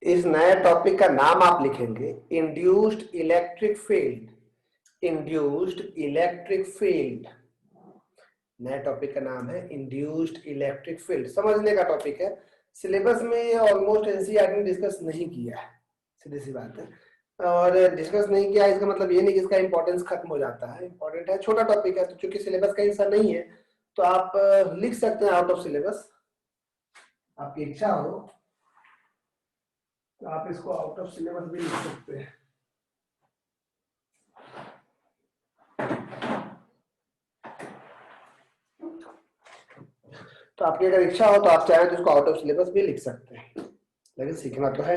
इस नए टॉपिक का नाम आप लिखेंगे induced electric field. Induced electric field नए टॉपिक का नाम है इंड्यूस्ड इलेक्ट्रिक फील्ड। समझने का टॉपिक है। सिलेबस में ये ऑलमोस्ट एनसीईआरटी ने डिस्कस नहीं किया है, सीधी सी बात है। और डिस्कस नहीं किया इसका मतलब ये नहीं कि इसका इंपॉर्टेंस खत्म हो जाता है। इंपॉर्टेंट है, छोटा टॉपिक है, तो चूंकि सिलेबस का हिस्सा नहीं है तो आप लिख सकते हैं आउट ऑफ सिलेबस। आपकी इच्छा हो तो आप इसको आउट ऑफ सिलेबस भी लिख सकते हैं। तो आपकी अगर इच्छा हो तो आप चाहें तो इसको आउट ऑफ सिलेबस भी लिख सकते हैं, लेकिन सीखना तो है।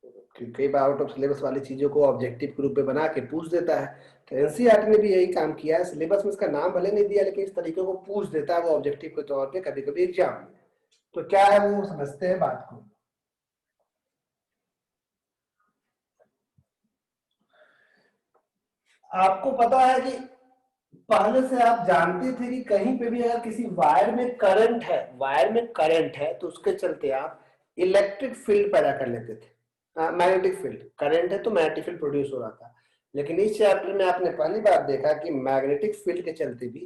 क्योंकि कई बार आउट ऑफ सिलेबस वाली चीजों को ऑब्जेक्टिव के रूप में बना के पूछ देता है, तो एनसीईआरटी ने भी यही काम किया है। सिलेबस में इसका नाम भले नहीं दिया, लेकिन इस तरीके को पूछ देता है वो ऑब्जेक्टिव के तौर पे कभी कभी एग्जाम में। तो क्या है वो समझते हैं बात को। आपको पता है कि पहले से आप जानते थे कि कहीं पे भी अगर किसी वायर में करंट है, तो उसके चलते आप इलेक्ट्रिक फील्ड पैदा कर लेते थे। मैग्नेटिक फील्ड, करंट है तो मैग्नेटिक फील्ड प्रोड्यूस हो रहा था। लेकिन इस चैप्टर में आपने पहली बार देखा कि मैग्नेटिक फील्ड के चलते भी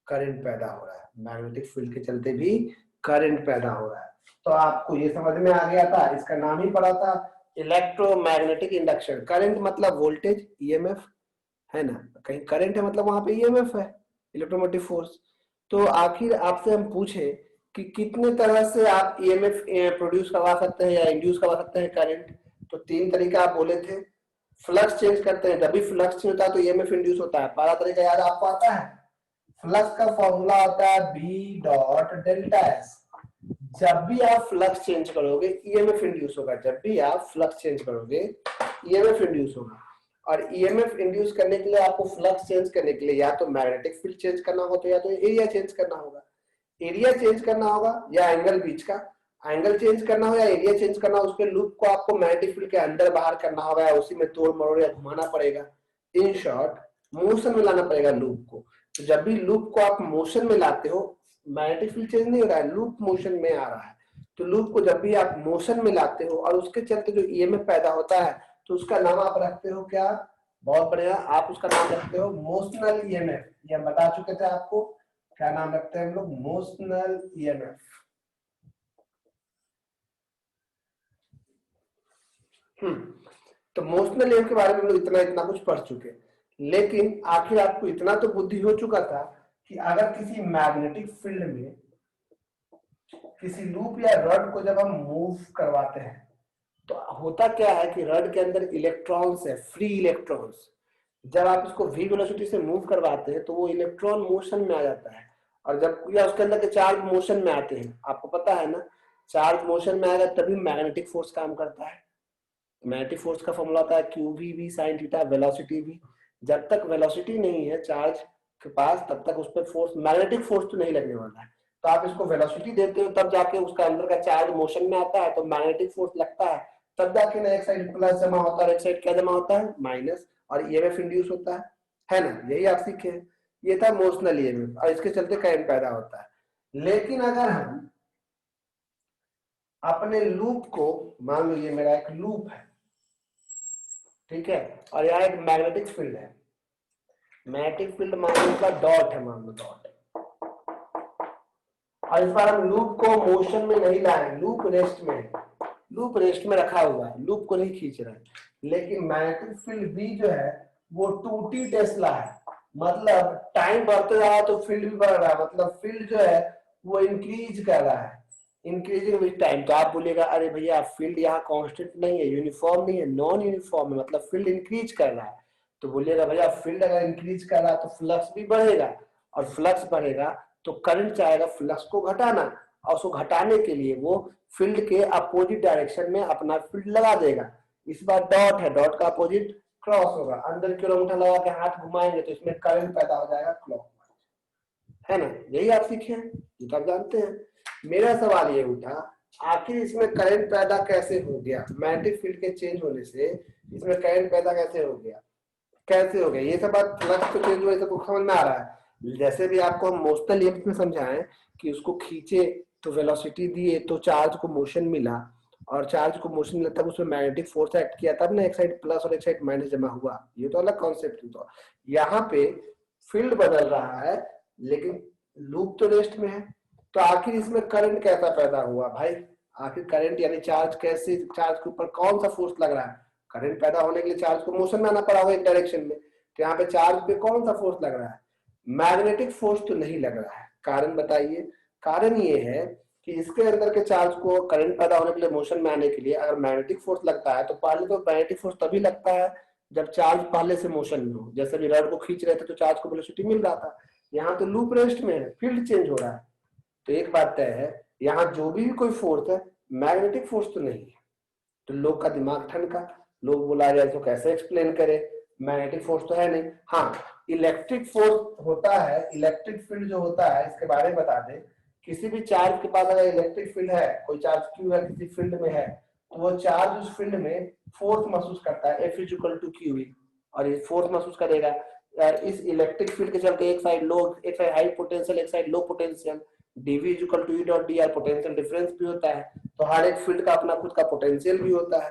करंट पैदा हो रहा है। मैग्नेटिक फील्ड के चलते भी करंट पैदा हो रहा है। तो आपको ये समझ में आ गया था, इसका नाम ही पड़ा था इलेक्ट्रोमैग्नेटिक इंडक्शन। करंट मतलब वोल्टेज, ईएमएफ, है ना। कहीं करंट है मतलब वहां पे ईएमएफ है, इलेक्ट्रोमोटिव फोर्स। तो आखिर आपसे हम पूछे कि कितने तरह से आप ईएमएफ प्रोड्यूस करवा सकते हैं या इंड्यूस करवा सकते हैं करंट। तो तीन तरीका आप बोले थे। फ्लक्स चेंज करते हैं, जब भी फ्लक्स चेंज होता है तो ईएमएफ इंड्यूस होता है। पहला तरीका याद आपको आता है, फ्लक्स का फॉर्मूला होता है बी डॉट डेल्टा एस। जब भी आप फ्लक्स चेंज करोगे ईएमएफ इंड्यूस होगा। जब भी आप फ्लक्स चेंज करोगे ईएमएफ इंड्यूस होगा। और ईएमएफ इंड्यूस करने के लिए आपको फ्लक्स चेंज करने के लिए या तो मैग्नेटिक फील्ड चेंज करना होगा, तो या तो एरिया चेंज करना होगा। एरिया चेंज करना होगा या एंगल बीच का, एंगल चेंज करना हो या एरिया चेंज करना हो, उसके लूप को आपको मैग्नेटिक फील्ड के अंदर बाहर करना होगा या उसी में तोड़ मरोड़ या घुमाना पड़ेगा। इन शॉर्ट मोशन में लाना पड़ेगा लूप को। तो जब भी लूप को आप मोशन में लाते हो, मैग्नेटिक फील्ड चेंज नहीं हो रहा है, लूप मोशन में आ रहा है। तो लूप को जब भी आप मोशन में लाते हो और उसके चलते जो ईएमएफ पैदा होता है, तो उसका नाम आप रखते हो क्या, बहुत बढ़िया, आप उसका नाम रखते हो मोशनल ईएमएफ। ये हम बता चुके थे आपको, क्या नाम रखते हैं हम लोग, मोशनल ईएमएफ। तो मोशनल ईएमएफ के बारे में हम लोग इतना कुछ पढ़ चुके। लेकिन आखिर आपको इतना तो बुद्धि हो चुका था कि अगर किसी मैग्नेटिक फील्ड में किसी लूप या रड को जब हम मूव करवाते हैं तो होता क्या है कि रड के अंदर इलेक्ट्रॉन्स है, फ्री इलेक्ट्रॉन्स। जब आप इसको v वेलोसिटी से मूव करवाते हैं तो वो इलेक्ट्रॉन मोशन में आ जाता है। और जब या उसके अंदर के चार्ज मोशन में आते हैं, आपको पता है ना, चार्ज मोशन में आएगा तभी मैग्नेटिक फोर्स काम करता है। मैग्नेटिक फोर्स का फॉर्मूला होता है Q V sine theta, velocity भी। जब तक वेलोसिटी नहीं है चार्ज के पास तब तक उस पर फोर्स, मैग्नेटिक फोर्स तो नहीं लगने वाला है। तो आप इसको वेलोसिटी देते हो तब जाके उसका अंदर का चार्ज मोशन में आता है, तो मैग्नेटिक फोर्स लगता है, तब जाके ना एक साइड प्लस जमा होता है, एक साइड क्या जमा होता है, माइनस, और ईएमएफ इंड्यूस होता है ना। यही आप सीखे हैं। ये था मोशनल ईएमएफ और इसके चलते करंट पैदा होता है। लेकिन अगर हम अपने लूप को, मान लो ये मेरा एक लूप है, ठीक है, और यहाँ एक मैग्नेटिक फील्ड है। मैग्नेटिक फील्ड मान लो का डॉट है, मान लो डॉट। और इस बार हम लूप को मोशन में नहीं लाए, लूप रेस्ट में है, लूप रेस्ट में रखा हुआ है, लूप को नहीं खींच रहा है। लेकिन मैग्नेटिक फील्ड भी जो है वो 2t टेस्ला है। मतलब टाइम बढ़ते जा रहा है तो फील्ड भी बढ़ रहा है, मतलब फील्ड जो है वो इंक्रीज कर रहा है, इंक्रीजिंग विद टाइम। तो आप बोलिएगा अरे भैया फील्ड यहाँ कांस्टेंट नहीं है, यूनिफॉर्म नहीं है, नॉन यूनिफॉर्म है, मतलब फील्ड इंक्रीज कर रहा है। तो बोलिएगा भैया फील्ड अगर इंक्रीज कर रहा है तो फ्लक्स भी बढ़ेगा, और फ्लक्स बढ़ेगा तो करंट चाहेगा फ्लक्स को घटाना, और उसको घटाने के लिए वो फील्ड के अपोजिट डायरेक्शन में अपना फील्ड लगा देगा। इस बार डॉट है, डॉट का अपोजिट क्रॉस होगा, अंदर की ओर अंगूठा लगा के हाथ घुमाएंगे तो इसमें करंट पैदा हो जाएगा क्लॉकवाइज, है ना। यही आप सीखे हैं, ये तो आप जानते हैं। मेरा सवाल ये उठा, आखिर इसमें करंट पैदा कैसे हो गया, मैग्नेटिक फील्ड के चेंज होने से इसमें करंट पैदा कैसे हो गया, कैसे हो गया। ये सब बात फ्लक्स तो चेंज हुआ, सबको समझ में आ रहा है। जैसे भी आपको हम मोशनल ईएमएफ में समझाएं कि उसको खींचे तो वेलोसिटी दिए तो चार्ज को मोशन मिला, और चार्ज को मोशन मिला तब उसमें मैग्नेटिक फोर्स एक्ट किया, तब ना एक साइड प्लस और एक साइड माइनस जमा हुआ। ये तो अलग कॉन्सेप्ट हुआ। यहाँ पे फील्ड बदल रहा है लेकिन लूप तो रेस्ट में है। तो आखिर इसमें करंट कैसा पैदा हुआ भाई? आखिर करंट यानी चार्ज कैसे, चार्ज के ऊपर कौन सा फोर्स लग रहा है? करंट पैदा होने के लिए चार्ज को मोशन में आना पड़ा होगा एक डायरेक्शन में। तो यहाँ पे चार्ज पे कौन सा फोर्स लग रहा है? मैग्नेटिक फोर्स तो नहीं लग रहा है। कारण बताइए। कारण ये है कि इसके अंदर के चार्ज को करंट पैदा होने के लिए, मोशन में आने के लिए अगर मैग्नेटिक फोर्स लगता है तो पहले तो मैग्नेटिक फोर्स तभी लगता है जब चार्ज पहले से मोशन में हो। जैसे भी रॉड को खींच रहे थे तो चार्ज को वेलोसिटी मिल रहा था। यहाँ तो लूप रेस्ट में है, फील्ड चेंज हो रहा है। तो एक बात तय है, यहाँ जो भी कोई फोर्स है मैग्नेटिक फोर्स तो नहीं है। तो लोग का दिमाग ठनका, लोग बोला यार तो कैसे एक्सप्लेन करे, मैग्नेटिक फोर्स तो है नहीं। हाँ, इलेक्ट्रिक फोर्स होता है, इलेक्ट्रिक फील्ड जो होता है इसके बारे में बता दें। किसी भी चार्ज के पास अगर इलेक्ट्रिक फील्ड है, कोई चार्ज क्यू है किसी फील्ड में है, तो वो चार्ज उस फील्ड में फोर्स महसूस करता है, F=QE, और ये फोर्स महसूस करेगा। इस इलेक्ट्रिक फील्ड के चलते एक साइड लो, एक साइड हाई पोटेंशियल, एक side low potential, dV=E.dr potential difference भी होता है। तो हर एक फील्ड का अपना खुद का पोटेंशियल भी होता है।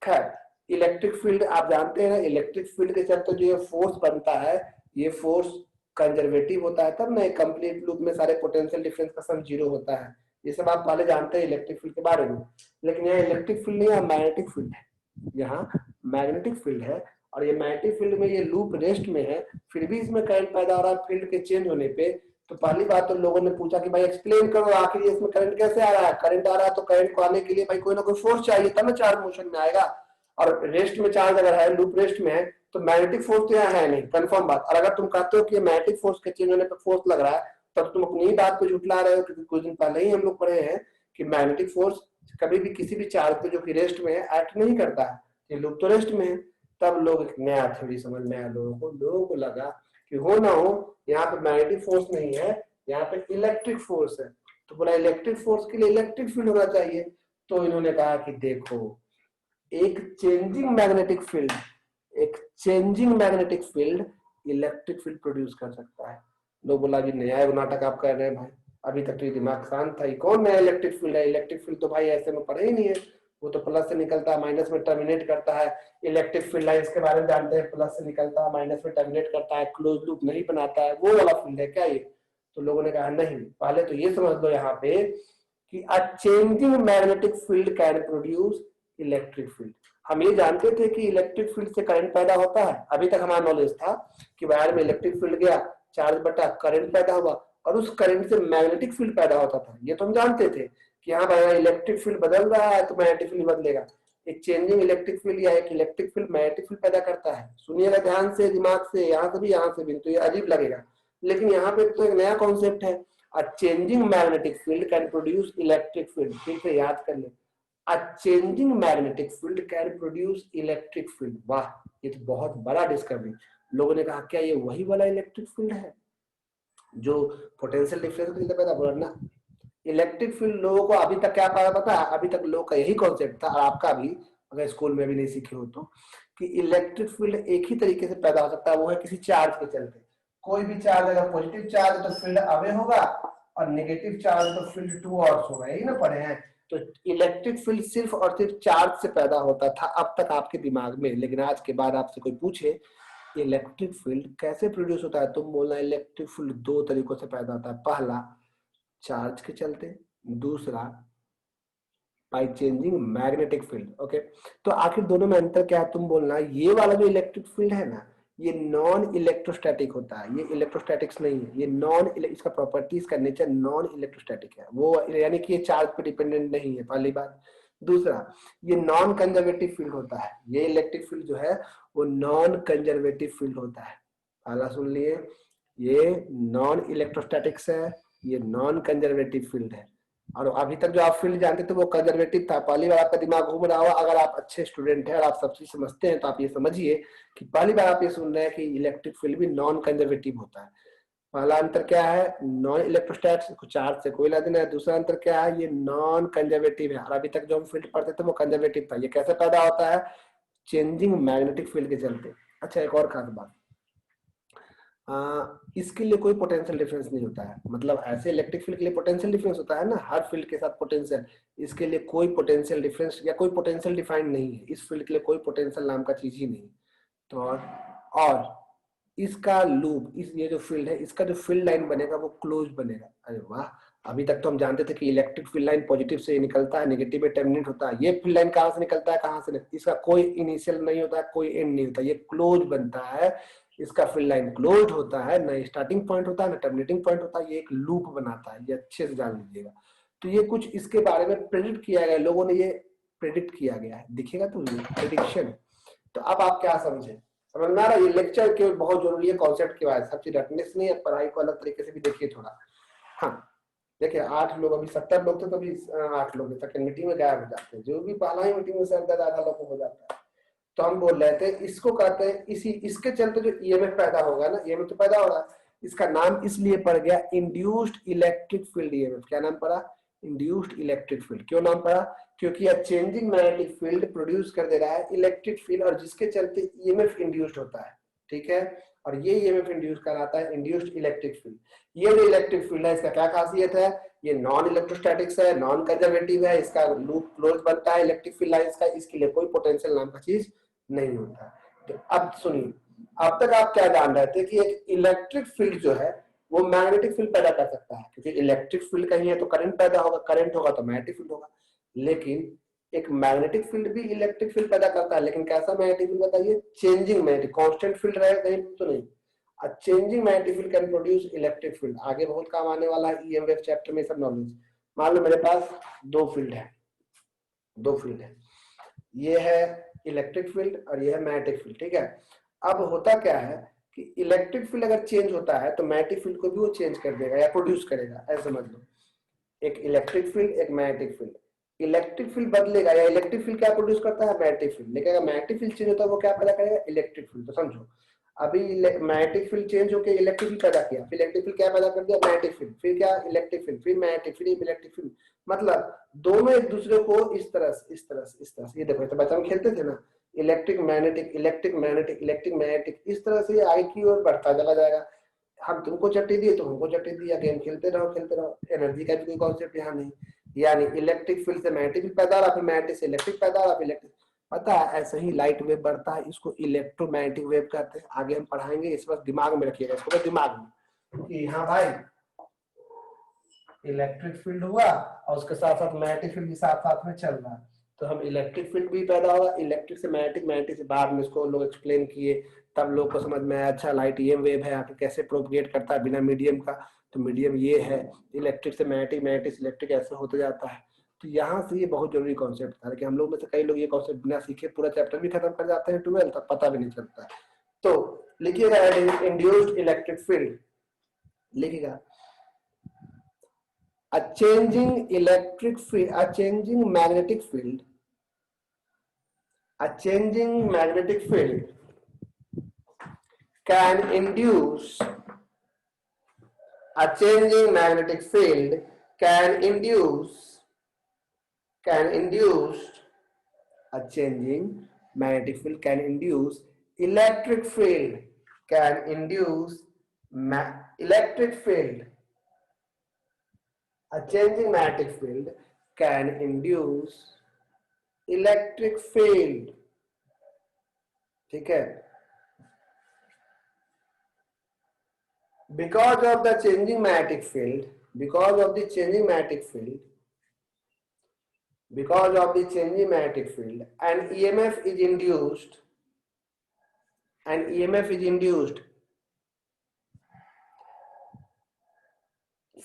खैर, इलेक्ट्रिक फील्ड आप जानते हैं, इलेक्ट्रिक फील्ड के चलते जो ये फोर्स बनता है, ये फोर्स कंजर्वेटिव होता है, तब ना एक कंप्लीट लूप में सारे पोटेंशियल डिफरेंस का सम जीरो होता है। ये सब आप पहले जानते हैं इलेक्ट्रिक फील्ड के बारे में। लेकिन यहाँ इलेक्ट्रिक फील्ड नहीं, यहाँ मैग्नेटिक फील्ड है। यहाँ मैग्नेटिक फील्ड है, और ये मैग्नेटिक फील्ड में ये लूप रेस्ट में है, फिर भी इसमें करंट पैदा हो रहा है फील्ड के चेंज होने पे। तो पहली बात तो लोगों ने पूछा कि भाई एक्सप्लेन करो आखिर इसमें करंट कैसे आ रहा है। करंट आ रहा है तो करंट को आने के लिए भाई कोई ना कोई फोर्स चाहिए, तब ना चार्ज मोशन में आएगा। और रेस्ट में चार्ज अगर है, लूप रेस्ट में है, तो मैग्नेटिक फोर्स तो यहाँ है नहीं, कंफर्म बात। और अगर तुम कहते हो कि मैग्नेटिक फोर्स के चेंज होने पर फोर्स लग रहा है, तब तुम अपनी ही बात को झुठला रहे हो, क्योंकि कुछ दिन पहले ही हम लोग पढ़े हैं कि मैग्नेटिक फोर्स कभी भी किसी भी चार्ज पे जो कि रेस्ट में है एक्ट नहीं करता है। ये लूप तो रेस्ट में है। तब लोग एक नया थ्योरी समझ में आया लोगों को लगा कि हो ना हो यहाँ पे मैग्नेटिक फोर्स नहीं है, यहाँ पे इलेक्ट्रिक फोर्स है। तो बोला इलेक्ट्रिक फोर्स के लिए इलेक्ट्रिक फील्ड होना चाहिए। तो इन्होंने कहा कि देखो, एक चेंजिंग मैग्नेटिक फील्ड, एक changing magnetic field electric field produce कर सकता है। लोग बोला जी नया नाटक आप कर रहे हैं भाई, अभी तक तो दिमाग शांत था, कौन नया इलेक्ट्रिक फील्ड है? इलेक्ट्रिक फील्ड तो भाई ऐसे में पढ़े ही नहीं है, वो तो प्लस से निकलता है माइनस में टर्मिनेट करता है। इलेक्ट्रिक फील्ड लाइंस के बारे में जानते हैं, प्लस से निकलता है माइनस में टर्मिनेट करता है, क्लोज लूप नहीं बनाता है, वो वाला फील्ड है क्या ये? तो लोगों ने कहा नहीं, पहले तो ये समझ लो यहाँ पे कि अ changing magnetic field can produce electric field. हम ये जानते थे कि इलेक्ट्रिक फील्ड से करंट पैदा होता है, अभी तक हमारा नॉलेज था कि वायर में इलेक्ट्रिक फील्ड गया, चार्ज बटा करंट पैदा हुआ, और उस करंट से मैग्नेटिक फील्ड पैदा होता था। ये तो हम जानते थे कि हाँ भाई इलेक्ट्रिक फील्ड बदल रहा है तो मैग्नेटिक फील्ड बदलेगा। एक चेंजिंग इलेक्ट्रिक फील्ड या एक इलेक्ट्रिक फील्ड मैग्नेटिक फील्ड पैदा करता है। सुनिएगा ध्यान से, दिमाग से, यहाँ से भी यहाँ से भी, तो ये अजीब लगेगा, लेकिन यहाँ पे तो एक नया कॉन्सेप्ट है। A changing magnetic field can produce electric field। ठीक है, याद कर ले, A changing magnetic field can produce electric field। वाह, ये तो बहुत बड़ा डिस्कवरी। लोगों ने कहा क्या ये वही वाला इलेक्ट्रिक फील्ड है जो पोटेंशियल डिफरेंस के लिए पैदा हो रहा ना? इलेक्ट्रिक फील्ड लोगों को अभी तक क्या पता है? अभी तक लोगों का यही कॉन्सेप्ट था, और आपका भी, अगर स्कूल में भी नहीं सीखे हो तो, कि इलेक्ट्रिक फील्ड एक ही तरीके से पैदा हो सकता है, वो है किसी चार्ज के चलते। कोई भी चार्ज अगर पॉजिटिव चार्ज तो फील्ड अवे होगा, और नेगेटिव चार्ज तो फील्ड टूवर्ड्स होगा, यही ना पढ़े हैं। तो इलेक्ट्रिक फील्ड सिर्फ और सिर्फ चार्ज से पैदा होता था अब तक आपके दिमाग में। लेकिन आज के बाद आपसे कोई पूछे इलेक्ट्रिक फील्ड कैसे प्रोड्यूस होता है, तुम बोलना इलेक्ट्रिक फील्ड दो तरीकों से पैदा होता है। पहला चार्ज के चलते, दूसरा by changing magnetic field. Okay, तो आखिर दोनों में अंतर क्या है? तुम बोलना ये वाला जो इलेक्ट्रिक फील्ड है ना, ये नॉन इलेक्ट्रोस्टैटिक होता है, ये इलेक्ट्रोस्टैटिक्स नहीं है। ये नॉन, इसका प्रॉपर्टीज का नेचर नॉन इलेक्ट्रोस्टैटिक है, वो यानी कि ये चार्ज पे डिपेंडेंट नहीं है, पहली बात। दूसरा, ये नॉन कंजर्वेटिव फील्ड होता है। ये इलेक्ट्रिक फील्ड जो है वो नॉन कंजर्वेटिव फील्ड होता है। पहला सुन लिए, ये नॉन इलेक्ट्रोस्टैटिक्स है, ये नॉन कंजर्वेटिव फील्ड है। और अभी तक जो आप फील्ड जानते थे वो कंजर्वेटिव था। पहली बार आपका दिमाग घूम रहा होगा, अगर आप अच्छे स्टूडेंट हैं और आप सब चीज समझते हैं तो आप ये समझिए कि पहली बार आप ये सुन रहे हैं कि इलेक्ट्रिक फील्ड भी नॉन कंजर्वेटिव होता है। पहला अंतर क्या है? नॉन इलेक्ट्रोस्टैटिक को चार्ज से कोई लेना है। दूसरा अंतर क्या है? ये नॉन कंजर्वेटिव है। और अभी तक जो हम फील्ड पढ़ते थे वो कंजर्वेटिव था। ये कैसे पैदा होता है? चेंजिंग मैग्नेटिक फील्ड के चलते। अच्छा, एक और खास बात, इसके लिए कोई पोटेंशियल डिफरेंस नहीं होता है। मतलब ऐसे इलेक्ट्रिक फील्ड के लिए पोटेंशियल डिफरेंस होता है ना, हर फील्ड के साथ पोटेंशियल। इसके लिए कोई पोटेंशियल डिफरेंस या कोई पोटेंशियल डिफाइंड नहीं है, इस फील्ड के लिए कोई पोटेंशियल नाम का चीज ही नहीं। तो और इसका लूप, इस ये जो फील्ड है, इसका जो फील्ड लाइन बनेगा वो क्लोज बनेगा। अरे वाह, अभी तक तो हम जानते थे कि इलेक्ट्रिक फील्ड लाइन पॉजिटिव से निकलता है, नेगेटिव में टर्मिनेट होता है। ये फील्ड लाइन कहाँ से निकलता है, कहाँ से नहीं, इसका कोई इनिशियल नहीं होता है, कोई एंड नहीं होता, ये क्लोज बनता है। इसका फील्ड लाइन क्लोज होता है, ना स्टार्टिंग पॉइंट होता है ना टर्मिनेटिंग पॉइंट होता है, ये एक लूप बनाता है, ये अच्छे से जान लीजिएगा। तो ये कुछ इसके बारे में प्रेडिक्ट किया गया, लोगों ने ये प्रेडिक्ट किया गया है, दिखेगा तो प्रेडिक्शन। तो अब आप क्या समझे, समझ में आ रहा है? ये लेक्चर केवल बहुत जरूरी है कॉन्सेप्ट के बाद, सब चीज रटने से नहीं है, पढ़ाई को अलग तरीके से भी देखिए थोड़ा। हाँ देखिए 8 लोग, अभी 70 लोग थे तो अभी 8 लोग सेकंड मीटिंग में गायब हो जाते हैं, जो भी पहला ही मीटिंग में सर आधा लोग हो जाता है। तो हम बोल रहे थे इसको कहते हैं, इसी इसके चलते जो ईएमएफ पैदा होगा ना, ईएमएफ तो पैदा हो रहा है, इसका नाम इसलिए पड़ गया इंड्यूस्ड इलेक्ट्रिक फील्ड ईएमएफ। क्या नाम पड़ा? Induced electric field. क्यों नाम पड़ा? क्योंकि यह चेंजिंग मैग्नेटिक फील्ड प्रोड्यूस कर दे रहा है इलेक्ट्रिक फील्ड, और जिसके चलते ईएमएफ इंड्यूस्ड होता है। ठीक है, और ये ईएमएफ इंड्यूस कराता है इंड्यूस्ड इलेक्ट्रिक फील्ड। ये जो इलेक्ट्रिक फील्ड है, इसका क्या खासियत है? ये नॉन इलेक्ट्रोस्टैटिक्स है, नॉन कंजर्वेटिव है, इसका लूप क्लोज बनता है इलेक्ट्रिक फील्ड लाइंस का, इसके लिए कोई पोटेंशियल नाम का चीज नहीं होता। तो अब सुनिए, अब तक आप क्या जान रहे थे कि एक इलेक्ट्रिक फील्ड जो है वो मैग्नेटिक फील्ड पैदा कर सकता है, क्योंकि इलेक्ट्रिक फील्ड कहीं है तो करंट पैदा होगा, करंट होगा तो मैग्नेटिक फील्ड होगा। लेकिन एक मैग्नेटिक फील्ड भी इलेक्ट्रिक फील्ड पैदा करता है, लेकिन कैसा मैग्नेटिक फील्ड बताइए? चेंजिंग मैग्नेटिक, कांस्टेंट फील्ड रहेगा कहीं तो नहीं। A changing magnetic field can produce electric field। आगे बहुत काम आने वाला है ईएम वेव चैप्टर में सब नॉलेज। मान लो मेरे पास दो फील्ड है, ये है इलेक्ट्रिक फील्ड और ये है मैग्नेटिक फील्ड। ठीक है, अब होता क्या है कि इलेक्ट्रिक फील्ड अगर चेंज होता है तो मैग्नेटिक फील्ड को भी वो चेंज कर देगा या प्रोड्यूस करेगा, ऐसे समझ लो। एक इलेक्ट्रिक फील्ड, एक मैग्नेटिक फील्ड। इलेक्ट्रिक फील्ड बदलेगा या इलेक्ट्रिक फील्ड क्या प्रोड्यूस करता है? Magnetic field. लेकिन अगर मैग्नेटिक फील्ड चेंज होता है वो क्या पैदा करेगा? Electric field. तो समझो, अभी मैग्नेटिक फील्ड चेंज होकर इलेक्ट्रिक फील्ड पैदा किया, फिर इलेक्ट्रिक फील्ड क्या पैदा कर दिया? मैग्नेटिक फील्ड, फिर क्या? इलेक्ट्रिक फील्ड, फिर मैग्नेटिक, फिर इलेक्ट्रिक फील्ड। मतलब दोनों एक दूसरे को इस तरह से ये देखो, तो बच्चा हम खेलते थे ना, electric magnetic, electric magnetic, electric magnetic, इस तरह से आगे की ओर बढ़ता चला जाएगा। हम तुमको चट्टी दिए तो हमको चट्टी दिया, गेम खेलते रहो। एनर्जी का भी कोई कॉन्सेप्ट यहाँ नहीं। यानी इलेक्ट्रिक फील्ड से मैग्नेटिक फील्ड पैदा हो रहा, फिर मैग्नेटिक से इलेक्ट्रिक पैदा हो रहा, फिर इलेक्ट्रिक। पता है ऐसे ही लाइट वेव बढ़ता है, इसको इलेक्ट्रोमैग्नेटिक वेव कहते हैं। आगे हम पढ़ाएंगे, इस वक्त दिमाग में रखिएगा इसको, दिमाग में कि हाँ भाई इलेक्ट्रिक फील्ड हुआ और उसके साथ साथ मैग्नेटिक फील्ड भी साथ साथ में चल रहा है। तो हम इलेक्ट्रिक फील्ड भी पैदा होगा, इलेक्ट्रिक से मैग्नेटिक, मैग्नेटिक से बाद में इसको लोग एक्सप्लेन किए, तब लोग को समझ में आया अच्छा लाइट ईएम वेव है, आके कैसे प्रोपगेट करता है बिना मीडियम का। तो मीडियम ये है, इलेक्ट्रिक से मैग्नेटिक, मैग्नेटिक से इलेक्ट्रिक ऐसे होते जाता है। तो यहाँ से ये बहुत जरूरी कॉन्सेप्ट था कि हम लोग में से कई लोग ये कॉन्सेप्ट बिना सीखे पूरा चैप्टर भी खत्म कर जाते हैं 12 तक, पता भी नहीं चलता है। तो लिखिएगा इंड्यूस्ड इलेक्ट्रिक फील्ड, लिखिएगा a changing electric field, a changing magnetic field, a changing magnetic field can induce, a changing magnetic field can induce, a changing magnetic field can induce electric field, can induce electric field. A changing magnetic field can induce electric field. ठीक है, because of the changing magnetic field, because of the changing magnetic field, because of the changing magnetic field, an EMF is induced, an EMF is induced.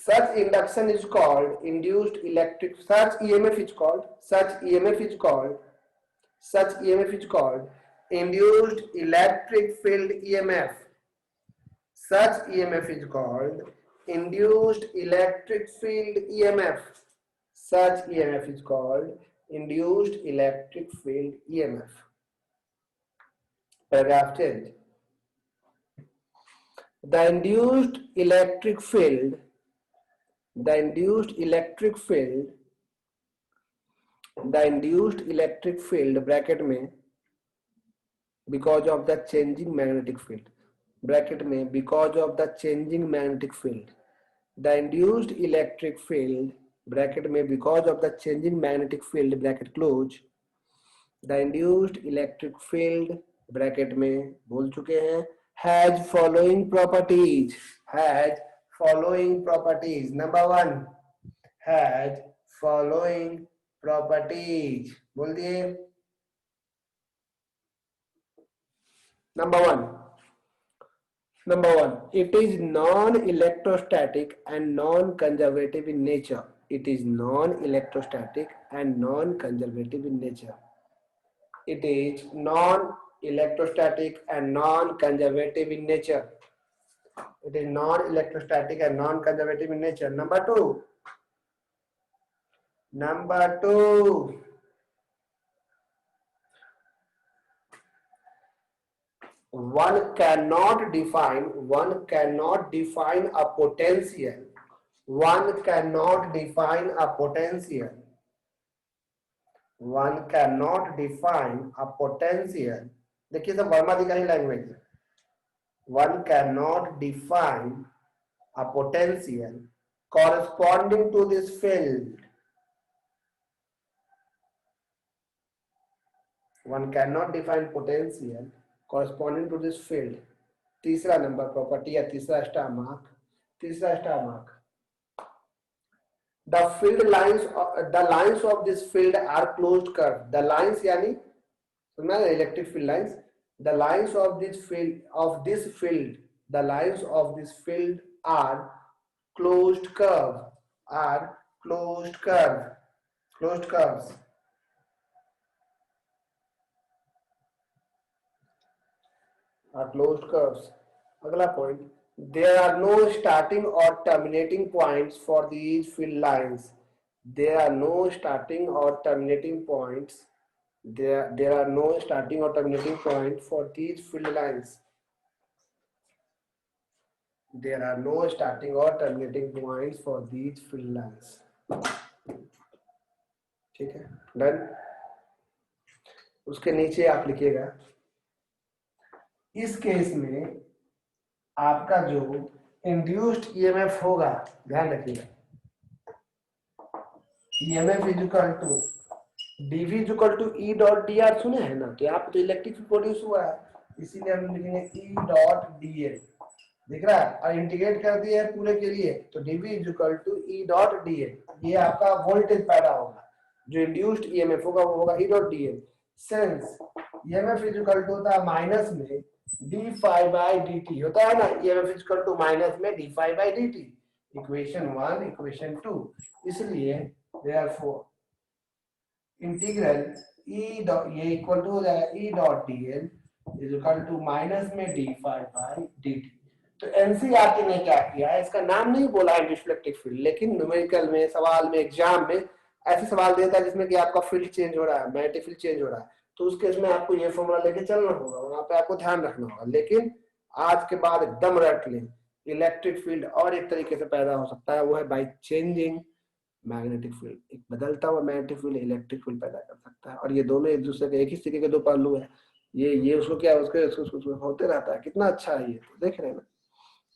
Such induction is called induced electric, such EMF is called, such EMF is called, such EMF is called induced electric field EMF. Such EMF is called induced electric field EMF. Such EMF is called induced electric field EMF. Paragraph change. The induced electric field, the induced electric field, the induced electric field bracket में because of the changing magnetic field. Bracket में because of the changing magnetic field, the induced electric field bracket में because of the changing magnetic field bracket close, the induced electric field bracket में बोल चुके हैं has following properties, has following properties, number 1 has following properties, बोल दिए। Number one, it is non-electrostatic and non-conservative in nature. It is non-electrostatic and non-conservative in nature. It is non-electrostatic and non-conservative in nature. It is non-electrostatic and non-conservative in nature. Number two, one cannot define a potential. One cannot define a potential. One cannot define a potential. देखिए सब वर्मा जी का ही language है. One cannot define a potential corresponding to this field. One cannot define potential corresponding to this field. तीसरा number property या तीसरा star mark. The field lines, the lines of this field are closed curve. The lines यानी सुनना है electric field lines. The lines of this field, the lines of this field are closed curve. Closed curves. Closed curves. अगला point. There are no starting or terminating points for these field lines. There are no starting or terminating points. There are no starting or terminating points for these field lines. There are no starting or terminating points for these field lines. ठीक है, done. उसके नीचे आप लिखिएगा इस case में आपका जो इंड्यूस्ड ईएमएफ होगा, ध्यान रखिएगा, EMF equal to DV equal to E dot D R. सुने हैं ना कि आप तो इलेक्ट्रिक फील्ड प्रोड्यूस हुआ है, इसीलिए हम लिखेंगे ई डॉट डी एल. दिख रहा है, और इंटीग्रेट कर दिया है पूरे के लिए, तो DV equal to E dot D L. ये आपका वोल्टेज पैदा होगा, जो इंड्यूस्ड ईएमएफ होगा वो होगा E dot D L. Since EMF equal to होता है माइनस में D phi by D T होता है ना, ईएमएफ इक्वल टू माइनस में D phi by D T. Equation 1 equation 2. इसलिए देयरफॉर इंटीग्रल ई डॉट ये इक्वल टू हो जाएगा E dot D L is equal to minus में D phi by D T. तो एनसीईआरटी ने क्या किया है, इसका नाम नहीं बोला है इलेक्ट्रिक फील्ड, लेकिन न्यूमेरिकल में सवाल में एग्जाम में ऐसे सवाल देता है जिसमें कि आपका फील्ड चेंज हो रहा है, मैग्नेटिक फील्ड चेंज हो रहा है, तो उस केस में आपको ये फॉर्मूला लेके चलना होगा, वहां पे आपको ध्यान रखना होगा. लेकिन आज के बाद एकदम रट लें, इलेक्ट्रिक फील्ड और एक तरीके से पैदा हो सकता है, वो है बाय चेंजिंग मैग्नेटिक फील्ड. एक बदलता हुआ मैग्नेटिक फील्ड इलेक्ट्रिक फील्ड पैदा कर सकता है, और ये दोनों एक दूसरे के एक ही सिक्के के दो पहलू है. ये उसको क्या उसके होते रहता है. कितना अच्छा है ये, तो देख रहे हैं ना,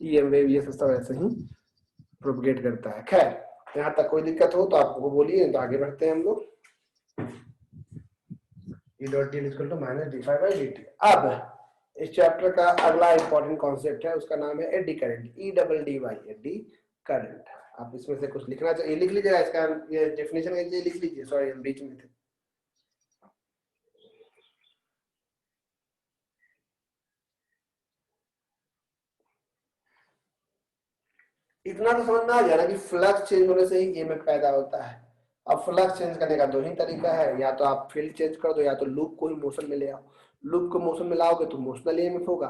ईएम वेव ये सब ऐसे ही प्रोपगेट करता है. खैर, यहाँ तक कोई दिक्कत हो तो आपको बोलिए, तो आगे बढ़ते हैं हम लोग. E dot d equal to minus D phi by D T. अब इस चैप्टर का अगला इंपॉर्टेंट कॉन्सेप्ट है, उसका नाम है eddy current. E double D Y, eddy current. आप इसमें से कुछ लिखना चाहिए, लिख लीजिएगा, इसका ये डेफिनेशन लिख लीजिए. सॉरी हम बीच में थे. इतना तो समझ में आ गया ना कि फ्लक्स चेंज होने से ही ईएमएफ पैदा होता है. अब फ्लक्स चेंज करने का दो ही तरीका है, या तो आप फील्ड चेंज कर दो, या तो लूप को ही मोशन में ले आओ. लूप को मोशन में लाओगे तो मोशनल ईएमएफ होगा,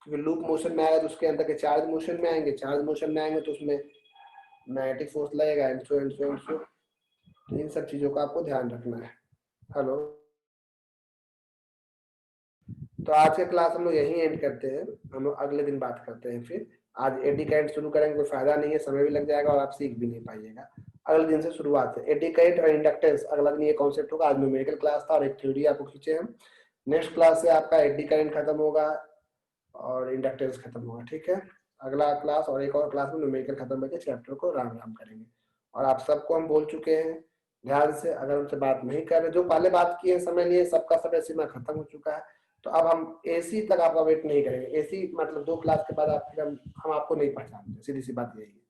क्योंकि लूप मोशन में आएगा तो उसके अंदर के चार्ज मोशन में आएंगे, चार्ज मोशन में आएंगे तो उसमें मैग्नेटिक फोर्स लगेगा, एंड सो. तो इन सब चीजों का आपको ध्यान रखना है. हेलो, तो आज के क्लास हम लोग यही एंड करते हैं, हम लोग अगले दिन बात करते हैं. फिर आज एडी करंट शुरू करेंगे, कोई फायदा नहीं है, समय भी लग जाएगा और आप सीख भी नहीं पाइएगा. अगले दिन से शुरुआत है. एडी करंट और इंडक्टेंस अगला दिन ये कॉन्सेप्ट होगा. आज न्यूमेरिकल क्लास था और एक थ्योरी आपको खींचे हम. नेक्स्ट क्लास से आपका एडी करंट खत्म होगा, और इंडक्टेंस खत्म होगा। ठीक है, अगला क्लास और एक और क्लास में न्यूमेरिकल खत्म करके चैप्टर को राम राम करेंगे। और आप सबको हम बोल चुके हैं ध्यान से, अगर उनसे बात नहीं कर रहे, जो पहले बात किए समय लिए, सबका समय सीमा खत्म हो चुका है। तो अब हम एसी तक आपका वेट नहीं करेंगे। एसी मतलब 2 क्लास के बाद आप फिर हम आपको नहीं पहचानते, सीधी सी बात यही है।